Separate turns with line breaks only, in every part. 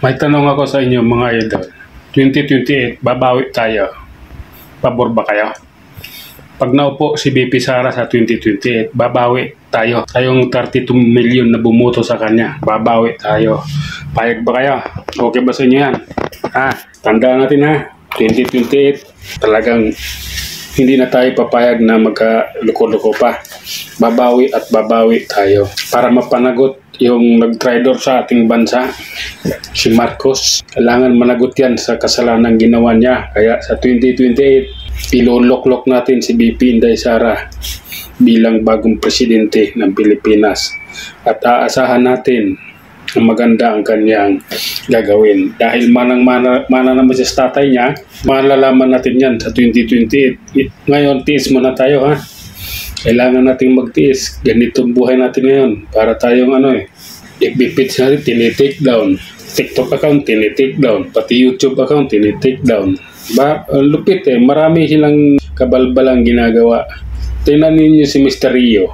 May tanong ako sa inyo mga idol. 2028, babawi tayo. Pabor ba kayo? Pag naupo si BP Sara sa 2028, babawi tayo. Tayong 32 million na bumoto sa kanya, babawi tayo. Payag ba kayo? Okay ba sa inyo yan? Tandaan natin 2028, talagang hindi na tayo papayag na magka-loko-loko pa. Babawi at babawi tayo para mapanagot yung nag-traidor sa ating bansa, si Marcos. Kailangan managot yan sa kasalanan ginawa niya. Kaya sa 2028, iloloklok natin si BP Inday Sara bilang bagong presidente ng Pilipinas. At aasahan natin na maganda ang kanyang gagawin. Dahil mana naman siya sa tatay niya, malalaman natin yan sa 2028. Ngayon, tiis muna tayo Kailangan nating magtiis. Ganitong buhay natin ngayon. Para tayong FB page natin, tinitake down. TikTok account, tinitake down. Pati YouTube account, tinitake down. Lupit Marami silang kabalbalang ginagawa. Tingnan ninyo si Mr. Rio.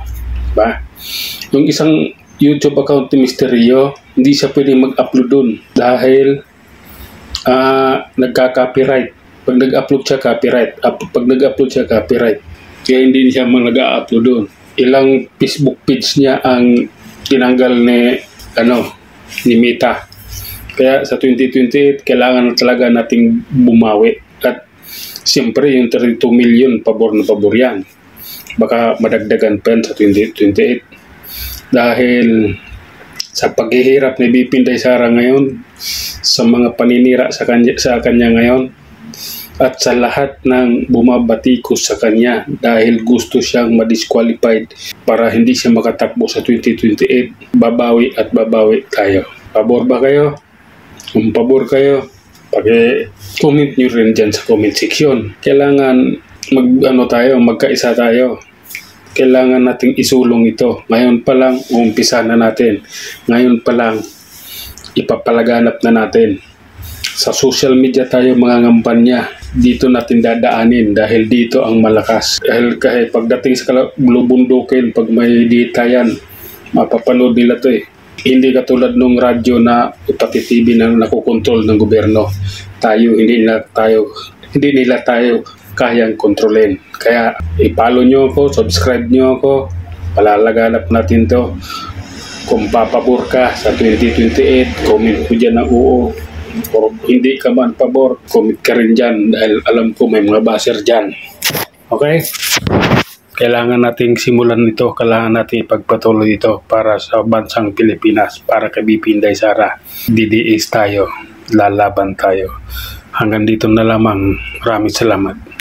Yung isang YouTube account ni Mr. Rio, hindi siya pwedeng mag-upload dun. Dahil nagka-copyright. Pag nag-upload siya, copyright. Pag nag-upload siya, copyright. Kaya hindi siya mag-upload doon. Ilang Facebook page niya ang tinanggal ni Meta. Kaya sa 2028, kailangan na talaga nating bumawi. At siyempre, yung 32 million, pabor na pabor yan. Baka madagdagan pa sa 2028. Dahil sa paghihirap ni BP Inday Sara ngayon, sa mga paninira sa kanya ngayon, at sa lahat ng bumabatikos sa kanya dahil gusto siyang ma-disqualified para hindi siya makatakbo sa 2028, babawi at babawi tayo. Pabor ba kayo? Kung pabor kayo, comment nyo rin dyan sa comment section. Kailangan magkaisa tayo. Kailangan nating isulong ito. Ngayon pa lang, umpisa na natin. Ngayon pa lang, ipapalaganap na natin. Sa social media tayo mga ngampanya, dito natin dadaanin dahil dito ang malakas. Dahil kahit pagdating sa bulubundukin, pag may ditayan, mapapanood nila Hindi katulad nung radyo na pati TV na nakokontrol ng gobyerno. Hindi nila tayo kayang kontrolin. Kaya i-follow nyo ako, subscribe nyo ako, palalaganap natin to. Kung papabor ka sa 2028, comment ko dyan ng oo. O hindi ka man pabor, comment ka rin dyan dahil alam ko may mga baser dyan. Okay? Kailangan nating simulan ito, kailangan nating ipagpatuloy ito para sa bansang Pilipinas, para kay BP Inday Sara. DDS tayo, lalaban tayo. Hanggang dito na lamang. Maraming salamat.